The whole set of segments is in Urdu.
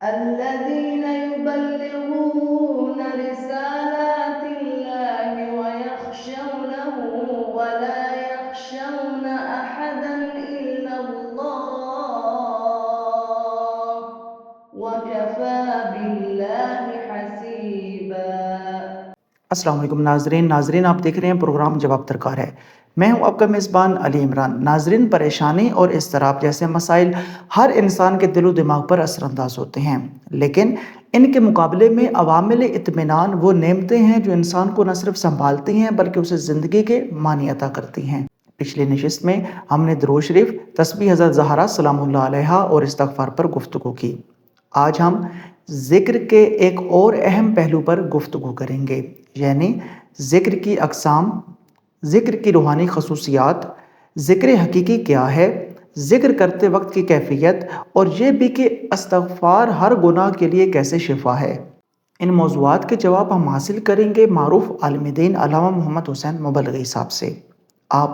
الذين يبلغون رسالات الله ويخشونه ولا يخشون أحدا إلا الله وكفى بالله حسيبا۔ السلام علیکم ناظرین آپ دیکھ رہے ہیں پروگرام جواب درکار ہے۔ میں ہوں آپ کا میزبان علی عمران۔ ناظرین، پریشانی اور اضطراب جیسے مسائل ہر انسان کے دل و دماغ پر اثر انداز ہوتے ہیں، لیکن ان کے مقابلے میں عوامل اطمینان وہ نعمتیں ہیں جو انسان کو نہ صرف سنبھالتی ہیں بلکہ اسے زندگی کے معنی عطا کرتی ہیں۔ پچھلی نشست میں ہم نے درود شریف، تسبیح حضرت زہرا سلام اللہ علیہا اور استغفار پر گفتگو کی۔ آج ہم ذکر کے ایک اور اہم پہلو پر گفتگو کریں گے، یعنی ذکر کی اقسام، ذکر کی روحانی خصوصیات، ذکر حقیقی کیا ہے، ذکر کرتے وقت کی کیفیت، اور یہ بھی کہ استغفار ہر گناہ کے لیے کیسے شفا ہے۔ ان موضوعات کے جواب ہم حاصل کریں گے معروف عالم دین علامہ محمد حسین مبلغی صاحب سے۔ آپ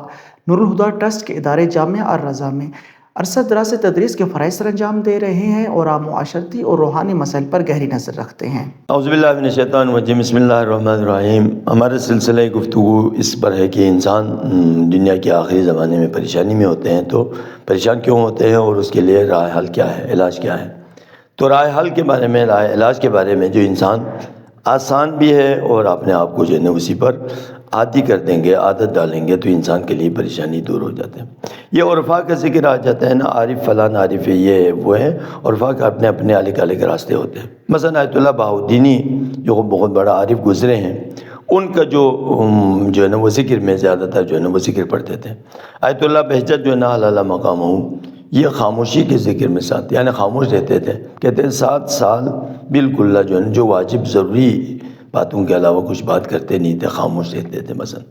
نور الہدیٰ ٹرسٹ کے ادارے جامعہ الرضا میں عرصہ دراز سے تدریس کے فرائض سر انجام دے رہے ہیں اور آپ معاشرتی اور روحانی مسائل پر گہری نظر رکھتے ہیں۔ اعوذ باللہ من الشیطان الرجیم، بسم اللہ الرحمن الرحیم۔ ہمارا سلسلہ گفتگو اس پر ہے کہ انسان دنیا کے آخری زمانے میں پریشانی میں ہوتے ہیں، تو پریشان کیوں ہوتے ہیں اور اس کے لیے راہ حل کیا ہے، علاج کیا ہے۔ تو راہ حل کے بارے میں، راہ علاج کے بارے میں جو انسان آسان بھی ہے اور اپنے آپ کو جو ہے نا اسی پر عادی کر دیں گے، عادت ڈالیں گے، تو انسان کے لیے پریشانی دور ہو جاتے ہیں۔ یہ عرفا کا ذکر آ جاتا ہے نا، عارف فلان عارف ہے، یہ وہ ہے، عرفا کا اپنے اپنے الگ الگ راستے ہوتے ہیں۔ مثلا آیت اللہ بہاؤالدینی جو بہت بڑا عارف گزرے ہیں، ان کا جو ہے نا وہ ذکر میں زیادہ تر جو ہے نا وہ ذکر پڑھتے تھے۔ آیت اللہ بہجت جو ہے نا اللہ مقام ہوں، یہ خاموشی کے ذکر میں ساتھ، یعنی خاموش رہتے تھے، کہتے ہیں 7 سال بالکل جو ہے نا جو واجب ضروری باتوں کے علاوہ کچھ بات کرتے نہیں تھے، خاموش رہتے تھے۔ مثلا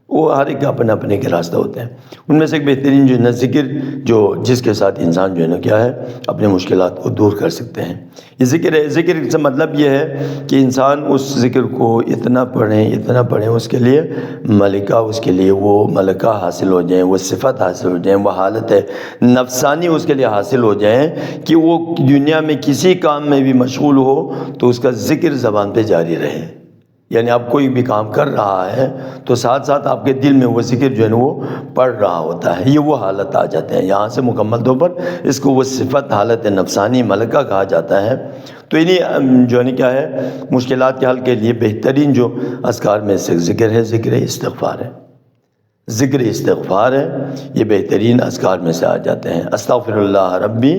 وہ ہر ایک کا اپنے اپنے کے راستہ ہوتے ہیں۔ ان میں سے ایک بہترین جو ہے نا ذکر جو جس کے ساتھ انسان جو ہے نا کیا ہے اپنے مشکلات کو دور کر سکتے ہیں، یہ ذکر ہے۔ ذکر سے مطلب یہ ہے کہ انسان اس ذکر کو اتنا پڑھیں اس کے لیے ملکہ، اس کے لیے وہ ملکہ حاصل ہو جائیں، وہ صفت حاصل ہو جائیں، وہ حالت ہے نفسانی اس کے لیے حاصل ہو جائیں کہ وہ دنیا میں کسی کام میں بھی مشغول ہو تو اس کا ذکر زبان پہ جاری رہے۔ یعنی آپ کوئی بھی کام کر رہا ہے تو ساتھ ساتھ آپ کے دل میں وہ ذکر جو ہے نا وہ پڑھ رہا ہوتا ہے، یہ وہ حالت آ جاتے ہیں۔ یہاں سے مکمل طور پر اس کو وہ صفت حالت نفسانی ملکہ کہا جاتا ہے۔ تو انہیں جو ہے نا کیا ہے مشکلات کے حل کے لیے بہترین جو اذکار میں سے ذکر ہے، ذکر استغفار ہے۔ ذکر استغفار ہے، یہ بہترین اذکار میں سے آ جاتے ہیں۔ استغفر اللہ ربی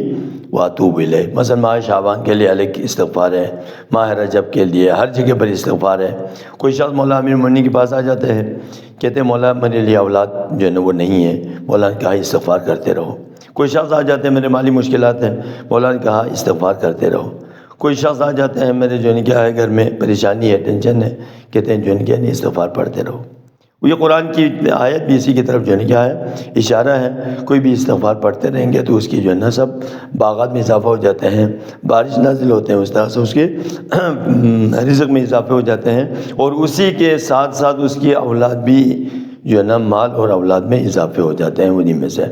واتوب الیہ، مثلا ماہ شعبان کے لیے الگ استغفار ہے، ماہ رجب کے لیے ہر جگہ پر استغفار ہے۔ کوئی شخص مولا امیر المومنین کے پاس آ جاتے ہیں، کہتے ہیں مولا میرے لیے اولاد جو ہے نا وہ نہیں ہے، مولا نے کہا استغفار کرتے رہو۔ کوئی شخص آ جاتے ہیں میرے مالی مشکلات ہیں، مولا نے کہا استغفار کرتے رہو۔ کوئی شخص آ جاتے ہیں میرے جو ہے نا کیا ہے گھر میں پریشانی ہے، ٹینشن ہے، کہتے ہیں جو ہے نا کیا استغفار پڑھتے رہو۔ یہ قرآن کی آیت بھی اسی کی طرف جو ہے نا کیا ہے اشارہ ہے۔ کوئی بھی استغفار پڑھتے رہیں گے تو اس کی جو ہے نا سب باغات میں اضافہ ہو جاتے ہیں، بارش نازل ہوتے ہیں، اس طرح سے اس کے رزق میں اضافے ہو جاتے ہیں، اور اسی کے ساتھ ساتھ اس کی اولاد بھی جو ہے نا مال اور اولاد میں اضافے ہو جاتے ہیں۔ انہیں میں سے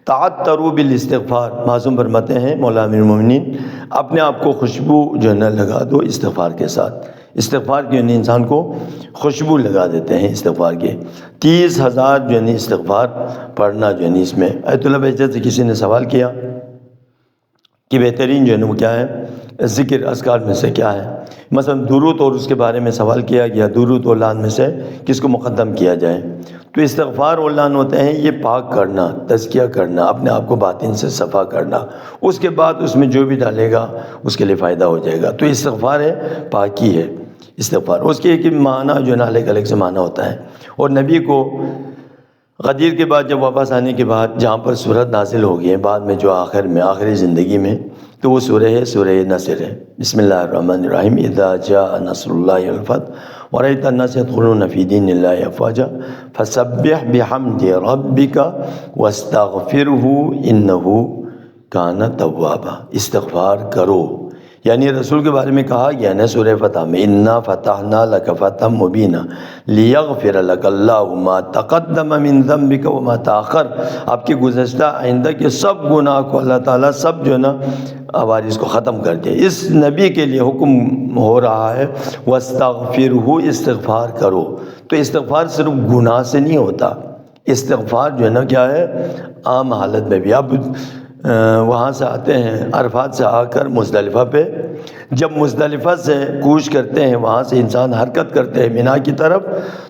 تعطروا بالاستغفار، معصوم فرماتے ہیں مولا امیر المومنین، اپنے آپ کو خوشبو جو ہے نا لگا دو استغفار کے ساتھ۔ استغفار کے یعنی انسان کو خوشبو لگا دیتے ہیں استغفار کے۔ 30,000 جو ہے استغفار پڑھنا جو ہے اس میں۔ آیت اللہ بہجت سے کسی نے سوال کیا کہ بہترین جو ہے وہ کیا ہے ذکر اذکار میں سے کیا ہے، مثلا درود اور اس کے بارے میں سوال کیا گیا، درود اور لعن میں سے کس کو مقدم کیا جائے، تو استغفار اور لعن ہوتے ہیں یہ پاک کرنا، تزکیہ کرنا، اپنے آپ کو باطن سے صفا کرنا، اس کے بعد اس میں جو بھی ڈالے گا اس کے لیے فائدہ ہو جائے گا۔ تو استغفار ہے، پاکی ہے استغفار۔ اس کے ایک معنی جو ہے نا الگ الگ سے معنی ہوتا ہے، اور نبی کو غدیر کے بعد جب واپس آنے کے بعد جہاں پر سورت نازل ہو گئی ہے بعد میں جو آخر میں آخری زندگی میں، تو وہ سورہ ہے، سورہ نصر ہے۔ بسم اللہ الرحمن الرحیم، اذا جاء نصر اللہ والفتح ورأیت الناس يدخلون فی دین اللہ افواجا فسبح بحمد ربک واستغفرہ انہ کان توابا۔ استغفار کرو، یعنی رسول کے بارے میں کہا گیا نا سورہ فتح میں، انا فتحنا لک فتحا مبینا لیغفر لک اللہ ما تقدم من ذنبک وما تاخر۔ آپ کے گزشتہ آئندہ کے سب گناہ کو اللہ تعالیٰ سب جو ہے نا عوارض کو ختم کر دیا۔ اس نبی کے لیے حکم ہو رہا ہے وَاسْتَغْفِرْهُ، استغفار کرو۔ تو استغفار صرف گناہ سے نہیں ہوتا، استغفار جو ہے نا کیا ہے، عام حالت میں بھی۔ اب وہاں سے آتے ہیں عرفات سے آ کر مزدلفہ پہ، جب مزدلفہ سے کوچ کرتے ہیں، وہاں سے انسان حرکت کرتے ہیں مینا کی طرف،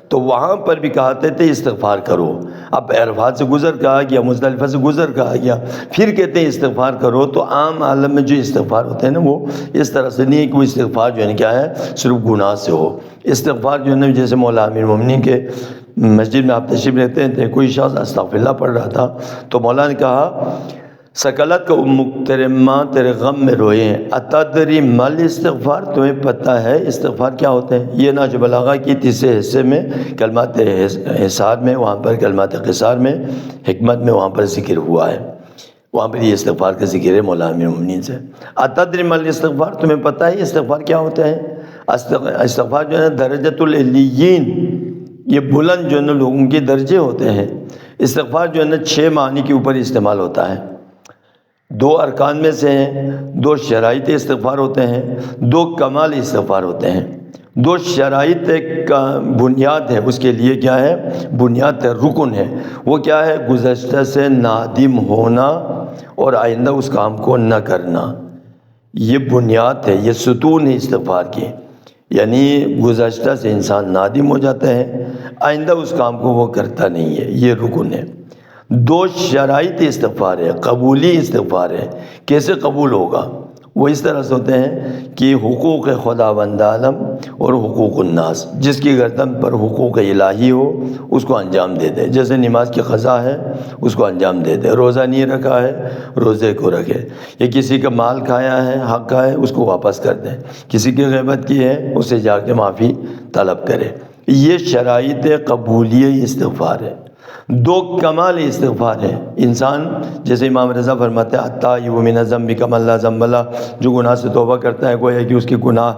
تو وہاں پر بھی کہتے تھے استغفار کرو۔ اب عرفات سے گزر کہا گیا، مزدلفہ سے گزر کہا گیا، پھر کہتے ہیں استغفار کرو۔ تو عام عالم میں جو استغفار ہوتے ہیں نا، وہ اس طرح سے نہیں ہے کہ وہ استغفار جو ہے کیا ہے صرف گناہ سے ہو۔ استغفار جو ہے نا، جیسے مولا امیر المومنین کے مسجد میں آپ تشریف رہتے تھے، کوئی شخص استغفر اللہ پڑھ رہا تھا، تو مولا نے کہا سکلت کا امک تیرے ماں تیرے غم میں روئے ہیں، اتدری مل استغفار، تمہیں پتہ ہے استغفار کیا ہوتے ہیں؟ یہ نہج بلاغہ کی تیسرے حصے میں کلمات حصار میں، وہاں پر کلمات قصار میں، حکمت میں وہاں پر ذکر ہوا ہے، وہاں پر یہ استغفار کا ذکر ہے مولا امیر المومنین سے۔ اتدری مل استغفار، تمہیں پتہ ہے استغفار کیا ہوتا ہے؟ استغفار جو ہے درجۃ العلیین، یہ بلند جو ہے نا لوگوں کے درجے ہوتے ہیں۔ استغفار جو ہے نا 6 معنی کے اوپر استعمال ہوتا ہے، 2 ارکان میں سے ہیں، 2 شرائط استغفار ہوتے ہیں، 2 کمال استغفار ہوتے ہیں۔ 2 شرائط کا بنیاد ہے، اس کے لیے کیا ہے بنیاد ہے، رکن ہے، وہ کیا ہے؟ گزشتہ سے نادم ہونا اور آئندہ اس کام کو نہ کرنا، یہ بنیاد ہے، یہ ستون ہے استغفار کی۔ یعنی گزشتہ سے انسان نادم ہو جاتا ہے، آئندہ اس کام کو وہ کرتا نہیں ہے، یہ رکن ہے۔ 2 شرائط استغفار ہے، قبولی استغفار ہے۔ کیسے قبول ہوگا؟ وہ اس طرح سے ہوتے ہیں کہ حقوق خداوند عالم اور حقوق الناس، جس کی گردن پر حقوق الہی ہو اس کو انجام دے دے، جیسے نماز کی قضا ہے اس کو انجام دے دے، روزہ نہیں رکھا ہے روزے کو رکھے، یا کسی کا مال کھایا ہے حق کا ہے اس کو واپس کر دے، کسی کی غیبت کی ہے اسے جا کے معافی طلب کرے۔ یہ شرائط قبولیہ استغفار ہے۔ 2 کمال استغفار ہے، انسان جیسے امام رضا فرماتے ہیں التائب من الذنب کمن لا ذنب لہ، جو گناہ سے توبہ کرتا ہے گویا کہ اس کے گناہ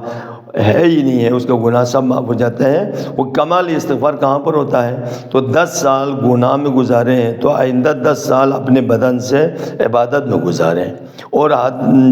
ہے ہی نہیں ہے، اس کا گناہ سب معاف ہو جاتا ہے۔ وہ کمال استغفار کہاں پر ہوتا ہے؟ تو 10 سال گناہ میں گزارے ہیں تو آئندہ 10 سال اپنے بدن سے عبادت میں گزاریں، اور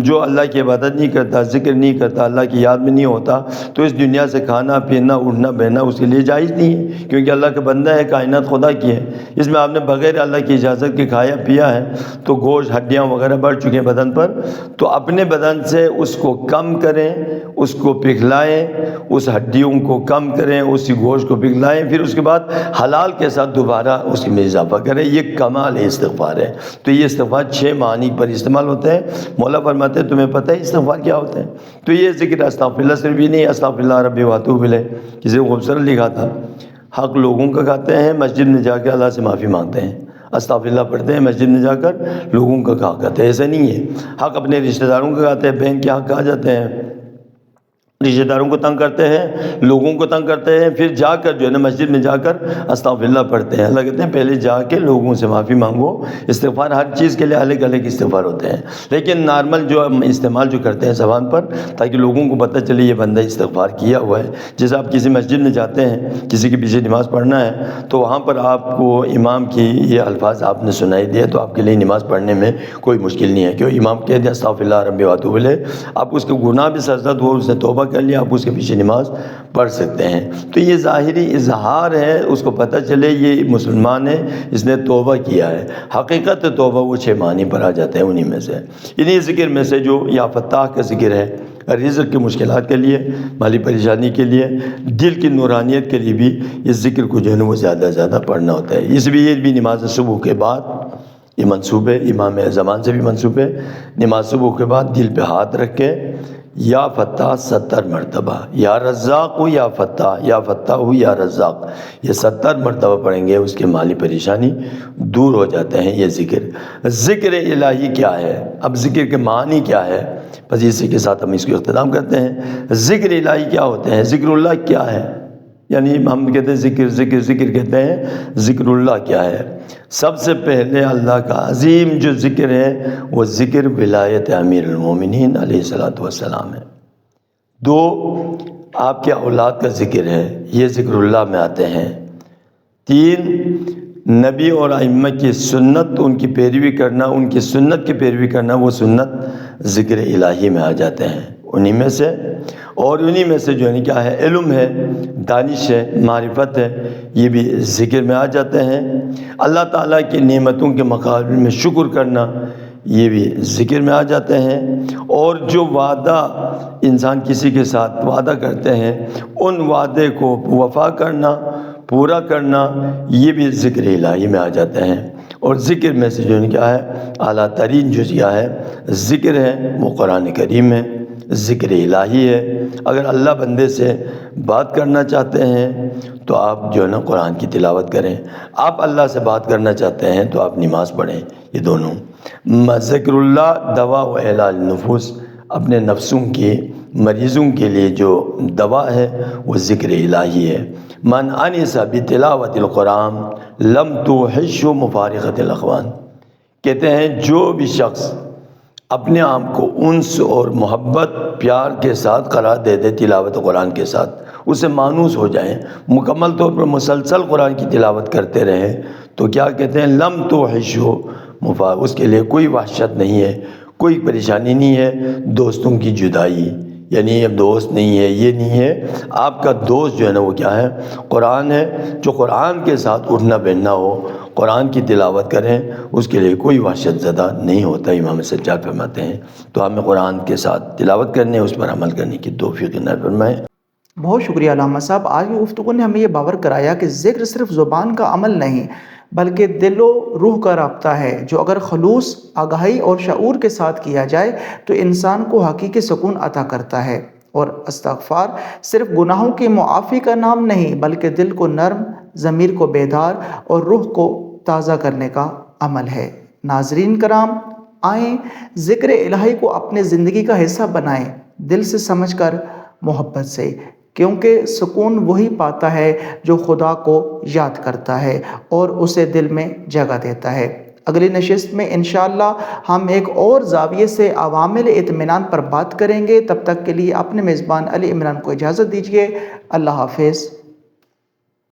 جو اللہ کی عبادت نہیں کرتا، ذکر نہیں کرتا، اللہ کی یاد میں نہیں ہوتا، تو اس دنیا سے کھانا پینا اٹھنا بیٹھنا اس کے لیے جائز نہیں ہے، کیونکہ اللہ کا بندہ ہے، کائنات خدا کی ہے۔ اس میں آپ نے بغیر اللہ کی اجازت کے کھایا پیا ہے تو گوشت ہڈیاں وغیرہ بڑھ چکے ہیں بدن پر، تو اپنے بدن سے اس کو کم کریں، اس کو پگھلائیں، اس ہڈیوں کو کم کریں، اسی گوشت کو پگھلائیں، پھر اس کے بعد حلال کے ساتھ دوبارہ اس میں اضافہ کریں، یہ کمال استغفار ہے۔ تو یہ استغفار 6 معنی پر استعمال ہوتے ہیں۔ مولا فرماتے ہیں تمہیں پتہ ہے استغفار کیا ہوتا ہے؟ تو یہ ذکر استغفر اللہ صرف بھی نہیں، استغفر اللہ ربی واتوب الیہ، کسی کو خوبصورت لکھا تھا، حق لوگوں کا کہتے ہیں، مسجد میں جا کے اللہ سے معافی مانگتے ہیں، استغفر اللہ پڑھتے ہیں، مسجد میں جا کر لوگوں کا کہا کرتے ہیں، ایسا نہیں ہے۔ حق اپنے رشتہ داروں کا کہتے ہیں، بہن کے حق کہا جاتے ہیں، رشتہ داروں کو تنگ کرتے ہیں، لوگوں کو تنگ کرتے ہیں، پھر جا کر جو ہے نا مسجد میں جا کر استغفر اللہ پڑھتے ہیں۔ اللہ کہتے ہیں پہلے جا کے لوگوں سے معافی مانگو۔ استغفار ہر چیز کے لیے الگ الگ استغفار ہوتے ہیں، لیکن نارمل جو ہم استعمال جو کرتے ہیں زبان پر، تاکہ لوگوں کو پتہ چلے یہ بندہ استغفار کیا ہوا ہے۔ جیسے آپ کسی مسجد میں جاتے ہیں، کسی کے پیچھے نماز پڑھنا ہے، تو وہاں پر آپ کو امام کی یہ الفاظ آپ نے سنائی دیا تو آپ کے لیے نماز پڑھنے میں کوئی مشکل نہیں ہے، کیوں امام کہہ دیا استغفر اللہ ربی واتوب الیہ، آپ اس کے گناہ بھی سرزد ہو، اس نے توبہ کر لیا، آپ اس کے پیچھے نماز پڑھ سکتے ہیں۔ تو یہ ظاہری اظہار ہے، اس کو پتہ چلے یہ مسلمان ہے، اس نے توبہ کیا ہے۔ حقیقت توبہ وہ 6 معنی پر آ جاتے ہیں، انہی میں سے انہی ذکر میں سے جو یا فتاح کا ذکر ہے، رزق کی مشکلات کے لیے، مالی پریشانی کے لیے، دل کی نورانیت کے لیے بھی اس ذکر کو جو ہے نا وہ زیادہ زیادہ پڑھنا ہوتا ہے۔ اس لیے یہ بھی نماز صبح کے بعد یہ منصوب ہے، امام زمان سے بھی منصوب ہے، نماز صبح کے بعد دل پہ ہاتھ رکھ کے یا فتاح 70 مرتبہ، یا رزاق ہو یا فتاح، یا فتاح ہو یا رزاق، یہ 70 مرتبہ پڑھیں گے، اس کے مالی پریشانی دور ہو جاتے ہیں۔ یہ ذکر الہی کیا ہے؟ اب ذکر کے معنی کیا ہے؟ بس اسی کے ساتھ ہم اس کو اختتام کرتے ہیں۔ ذکر الہی کیا ہوتے ہیں؟ ذکر اللہ کیا ہے؟ یعنی ہم کہتے ہیں ذکر ذکر ذکر کہتے ہیں، ذکر اللہ کیا ہے؟ سب سے پہلے اللہ کا عظیم جو ذکر ہے وہ ذکر ولایت امیر المومنین علیہ الصلوۃ والسلام ہے۔ 2 آپ کے اولاد کا ذکر ہے، یہ ذکر اللہ میں آتے ہیں۔ 3 نبی اور ائمہ کی سنت، ان کی پیروی کرنا، ان کی سنت کی پیروی کرنا، وہ سنت ذکر الہی میں آ جاتے ہیں، انہی میں سے، اور انہی میں سے جو ہے کیا ہے، علم ہے، دانش ہے، معرفت ہے، یہ بھی ذکر میں آ جاتے ہیں۔ اللہ تعالیٰ کی نعمتوں کے مقابل میں شکر کرنا، یہ بھی ذکر میں آ جاتے ہیں۔ اور جو وعدہ انسان کسی کے ساتھ وعدہ کرتے ہیں، ان وعدے کو وفا کرنا، پورا کرنا، یہ بھی ذکر الہی میں آ جاتے ہیں۔ اور ذکر میں سے جو کیا ہے، اعلیٰ ترین جو کیا ہے ذکر ہے، وہ قرآن کریم ہے، ذکر الہی ہے۔ اگر اللہ بندے سے بات کرنا چاہتے ہیں تو آپ جو ہے نا قرآن کی تلاوت کریں، آپ اللہ سے بات کرنا چاہتے ہیں تو آپ نماز پڑھیں، یہ دونوں۔ ذکر اللہ دوا و علاج النفوس، اپنے نفسوں کی مریضوں کے لیے جو دوا ہے وہ ذکر الہی ہے۔ من انس بتلاوت القرآن لم توحش مفارقت الاخوان، کہتے ہیں جو بھی شخص اپنے آپ کو انس اور محبت پیار کے ساتھ قرار دے دے تلاوت قرآن کے ساتھ، اسے مانوس ہو جائیں، مکمل طور پر مسلسل قرآن کی تلاوت کرتے رہیں، تو کیا کہتے ہیں، لم توحش اس کے لیے کوئی وحشت نہیں ہے، کوئی پریشانی نہیں ہے، دوستوں کی جدائی، یعنی اب دوست نہیں ہے، یہ نہیں ہے، آپ کا دوست جو ہے نا وہ کیا ہے، قرآن ہے۔ جو قرآن کے ساتھ اٹھنا بیٹھنا ہو، قرآن کی تلاوت کریں، اس کے لیے کوئی وحشت زدہ نہیں ہوتا، امام سجاد فرماتے ہیں۔ تو ہمیں قرآن کے ساتھ تلاوت کرنے، اس پر عمل کرنے کی توفیق عنایت فرمائے۔ بہت شکریہ علامہ صاحب، آج کی گفتگو نے ہمیں یہ باور کرایا کہ ذکر صرف زبان کا عمل نہیں بلکہ دل و روح کا رابطہ ہے، جو اگر خلوص، آگاہی اور شعور کے ساتھ کیا جائے تو انسان کو حقیقی سکون عطا کرتا ہے۔ اور استغفار صرف گناہوں کی معافی کا نام نہیں بلکہ دل کو نرم، ضمیر کو بیدار اور روح کو تازہ کرنے کا عمل ہے۔ ناظرین کرام، آئیں ذکر الہی کو اپنے زندگی کا حصہ بنائیں، دل سے سمجھ کر، محبت سے، کیونکہ سکون وہی پاتا ہے جو خدا کو یاد کرتا ہے اور اسے دل میں جگہ دیتا ہے۔ اگلی نشست میں انشاءاللہ ہم ایک اور زاویے سے عوامل اطمینان پر بات کریں گے۔ تب تک کے لیے اپنے میزبان علی عمران کو اجازت دیجیے۔ اللہ حافظ۔